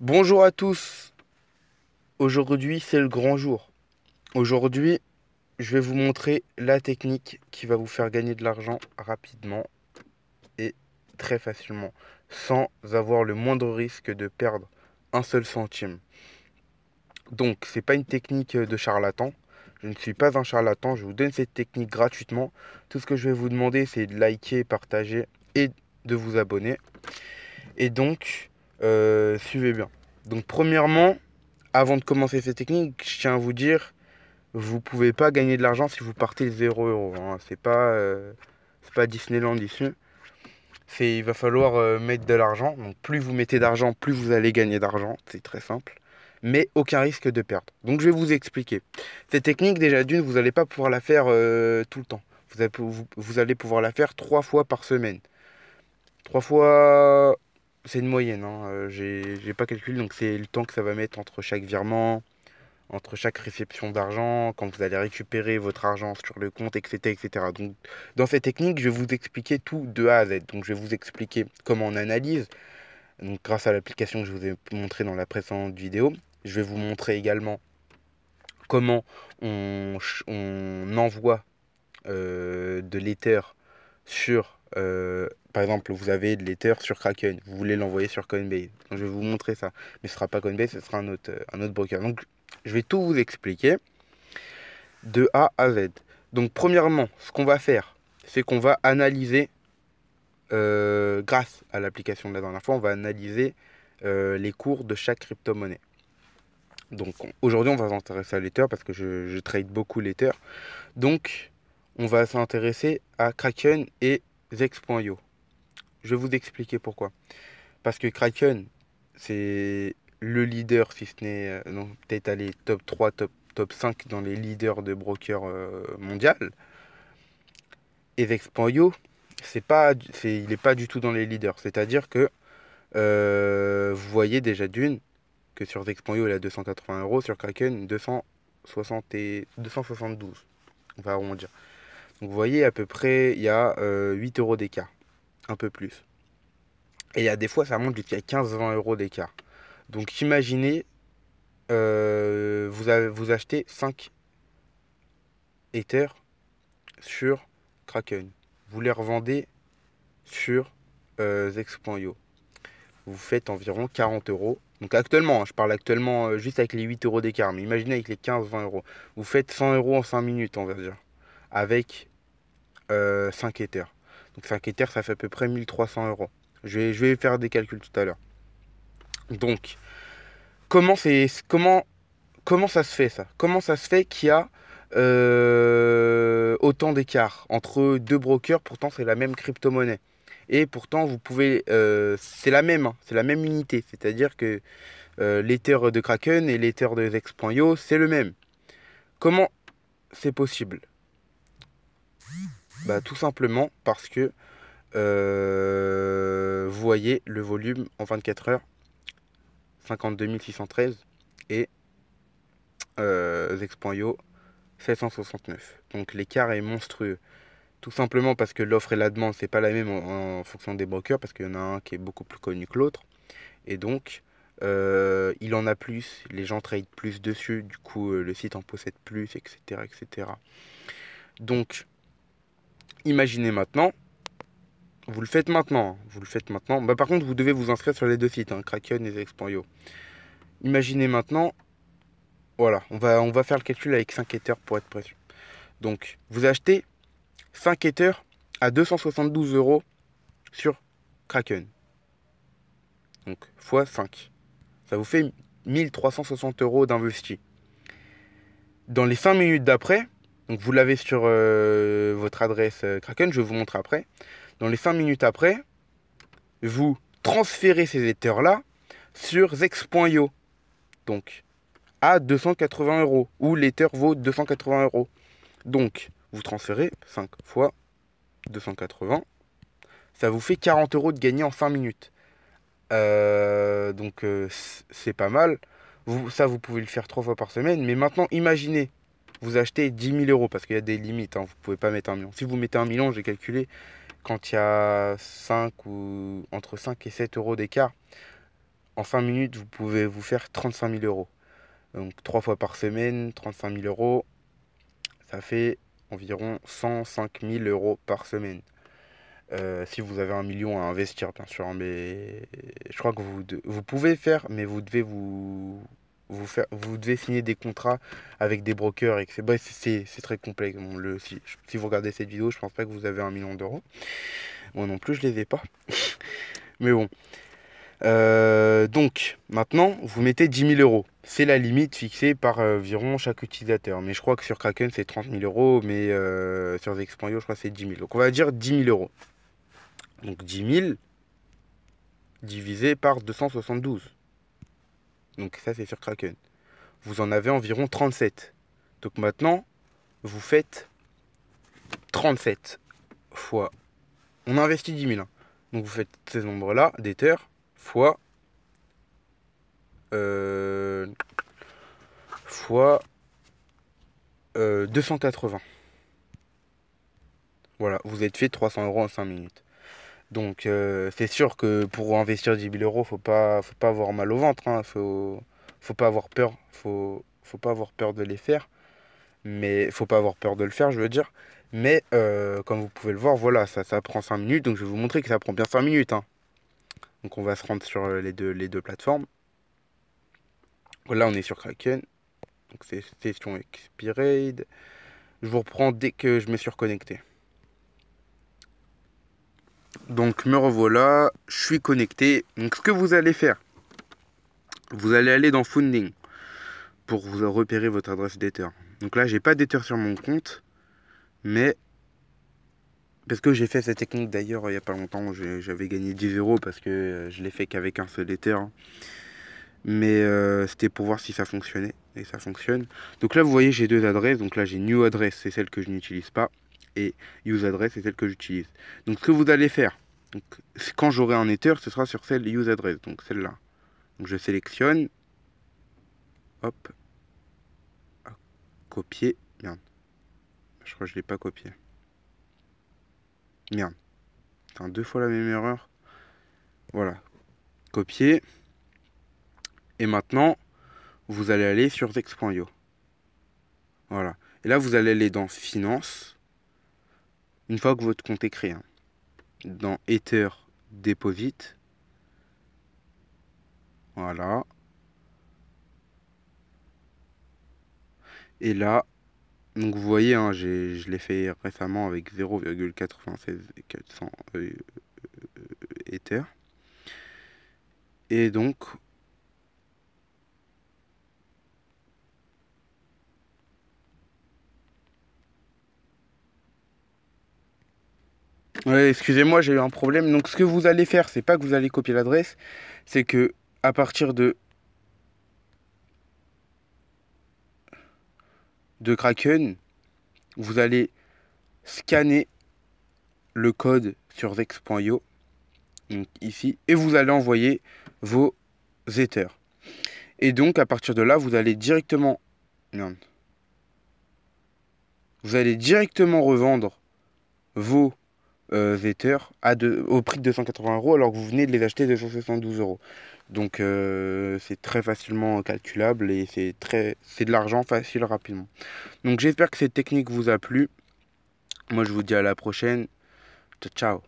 Bonjour à tous. Aujourd'hui, c'est le grand jour. Aujourd'hui, je vais vous montrer la technique qui va vous faire gagner de l'argent rapidement et très facilement, sans avoir le moindre risque de perdre un seul centime. Donc, c'est pas une technique de charlatan. Je ne suis pas un charlatan. Je vous donne cette technique gratuitement. Tout ce que je vais vous demander, c'est de liker, partager et de vous abonner. Et donc, suivez bien. Donc, premièrement, avant de commencer cette technique, je tiens à vous dire, vous pouvez pas gagner de l'argent si vous partez 0 €, hein. C'est pas Disneyland ici. Il va falloir mettre de l'argent. Donc plus vous mettez d'argent, plus vous allez gagner d'argent. C'est très simple. Mais aucun risque de perdre. Donc je vais vous expliquer. Cette technique, déjà d'une, vous n'allez pas pouvoir la faire tout le temps. Vous allez pouvoir la faire 3 fois par semaine. 3 fois, c'est une moyenne, hein. J'ai pas calculé, donc c'est le temps que ça va mettre entre chaque virement, entre chaque réception d'argent, quand vous allez récupérer votre argent sur le compte, etc., etc. Donc, dans cette technique, je vais vous expliquer tout de A à Z. Donc, je vais vous expliquer comment on analyse, donc, grâce à l'application que je vous ai montré dans la précédente vidéo. Je vais vous montrer également comment on envoie de l'Ether sur... par exemple, vous avez de l'Ether sur Kraken, vous voulez l'envoyer sur Coinbase. Donc, je vais vous montrer ça. Mais ce ne sera pas Coinbase, ce sera un autre broker. Donc, je vais tout vous expliquer de A à Z. Donc, premièrement, ce qu'on va faire, c'est qu'on va analyser, grâce à l'application de la dernière fois, on va analyser les cours de chaque crypto-monnaie. Donc, aujourd'hui, on va s'intéresser à l'Ether parce que je trade beaucoup l'Ether. Donc, on va s'intéresser à Kraken et Zex.io. Je vais vous expliquer pourquoi. Parce que Kraken, c'est le leader, si ce n'est non, peut-être aller top 3, top 5 dans les leaders de brokers mondial. Et Zex.io, il n'est pas du tout dans les leaders. C'est-à-dire que vous voyez déjà d'une que sur Zex.io, il a 280 euros, sur Kraken, 272. On va arrondir. Donc vous voyez, à peu près, il y a 8 euros d'écart. Un peu plus. Et il y a des fois, ça monte jusqu'à 15-20 euros d'écart. Donc imaginez, vous achetez 5 Ether sur Kraken. Vous les revendez sur Zex.io. Vous faites environ 40 euros. Donc actuellement, hein, je parle actuellement juste avec les 8 euros d'écart, mais imaginez avec les 15-20 euros. Vous faites 100 euros en 5 minutes, on va dire, avec 5 Ethers. Donc 5 Ethers, ça fait à peu près 1300 euros. Je vais faire des calculs tout à l'heure. Donc, comment ça se fait ça? Comment ça se fait qu'il y a autant d'écart entre deux brokers? Pourtant, c'est la même crypto-monnaie. Et pourtant, vous pouvez, c'est la même, hein, c'est la même unité. C'est-à-dire que l'Ether de Kraken et l'Ether de Zex.io, c'est le même. Comment c'est possible? Bah, tout simplement parce que vous voyez le volume en 24 heures, 52 613 et Zex.io 769. Donc l'écart est monstrueux. Tout simplement parce que l'offre et la demande, c'est pas la même en fonction des brokers, parce qu'il y en a un qui est beaucoup plus connu que l'autre. Et donc, il en a plus, les gens trade plus dessus, du coup, le site en possède plus, etc., etc. Donc, imaginez maintenant, vous le faites maintenant, hein, vous le faites maintenant. Bah, par contre, vous devez vous inscrire sur les deux sites, hein, Kraken et Zex.io. Imaginez maintenant, voilà, on va faire le calcul avec 5 Ethers pour être précis. Donc, vous achetez 5 Ethers à 272 euros sur Kraken. Donc, fois 5. Ça vous fait 1360 euros d'investi. Dans les 5 minutes d'après, donc vous l'avez sur votre adresse Kraken, je vais vous montrer après. Dans les 5 minutes après, vous transférez ces Ethers-là sur Zex.io. Donc, à 280 euros, où l'Ether vaut 280 euros. Donc, vous transférez 5 fois 280, ça vous fait 40 euros de gagné en 5 minutes. Donc, c'est pas mal. Ça, vous pouvez le faire 3 fois par semaine. Mais maintenant, imaginez, vous achetez 10 000 euros, parce qu'il y a des limites, hein, vous pouvez pas mettre 1 million. Si vous mettez 1 million, j'ai calculé, quand il y a 5 ou entre 5 et 7 euros d'écart, en 5 minutes, vous pouvez vous faire 35 000 euros. Donc 3 fois par semaine, 35 000 euros, ça fait environ 105 000 euros par semaine. Si vous avez 1 million à investir, bien sûr, hein, mais je crois que vous pouvez faire, mais vous devez vous devez signer des contrats avec des brokers et que c'est très complexe. Bon, si vous regardez cette vidéo, je pense pas que vous avez 1 million d'euros. Moi non plus, je les ai pas. Mais bon. Donc, maintenant, vous mettez 10 000 euros. C'est la limite fixée par environ chaque utilisateur. Mais je crois que sur Kraken, c'est 30 000 euros. Mais sur Zexpanyo, je crois que c'est 10 000. Donc, on va dire 10 000 euros. Donc, 10 000 divisé par 272. Donc, ça, c'est sur Kraken. Vous en avez environ 37. Donc, maintenant, vous faites 37 fois. On investit 10 000. Hein. Donc, vous faites ces nombres-là d'Ether fois fois 280. Voilà, vous êtes fait 300 euros en 5 minutes. Donc c'est sûr que pour investir 10 000 euros, faut pas avoir mal au ventre. Hein. Faut pas avoir peur. Faut pas avoir peur de les faire. Mais faut pas avoir peur de le faire, je veux dire. Mais comme vous pouvez le voir, voilà, ça prend 5 minutes. Donc je vais vous montrer que ça prend bien 5 minutes. Hein. Donc on va se rendre sur les deux plateformes. Là, on est sur Kraken. Donc c'est session expired. Je vous reprends dès que je me suis reconnecté. Donc me revoilà, je suis connecté. Donc ce que vous allez faire, vous allez aller dans Funding pour vous repérer votre adresse d'Ether. Donc là, j'ai pas d'Ether sur mon compte, mais parce que j'ai fait cette technique d'ailleurs il n'y a pas longtemps, j'avais gagné 10 euros parce que je l'ai fait qu'avec un seul Ether. Mais c'était pour voir si ça fonctionnait, et ça fonctionne. Donc là, vous voyez, j'ai deux adresses. Donc là, j'ai New Address, c'est celle que je n'utilise pas, et Use Address, c'est celle que j'utilise. Donc ce que vous allez faire, donc, quand j'aurai un Ether, ce sera sur celle Use Address, donc celle-là. Donc je sélectionne, hop, copier, merde, je crois que je ne l'ai pas copié. Merde, enfin, deux fois la même erreur. Voilà, copier. Et maintenant, vous allez aller sur Zex.io. Voilà. Et là, vous allez aller dans Finance. Une fois que votre compte est créé. Hein. Dans Ether Deposit. Voilà. Et là, donc vous voyez, hein, je l'ai fait récemment avec 0,96 Ether. Et donc, ouais, excusez-moi, j'ai eu un problème. Donc ce que vous allez faire, c'est pas que vous allez copier l'adresse, c'est que à partir de Kraken, vous allez scanner le code sur Zex.io, donc ici, et vous allez envoyer vos Ethers. Et donc à partir de là, vous allez directement, merde, vous allez directement revendre vos Ethers au prix de 280 euros alors que vous venez de les acheter 272 euros. Donc c'est très facilement calculable et c'est de l'argent facile rapidement. Donc j'espère que cette technique vous a plu. Moi je vous dis à la prochaine. Ciao ciao.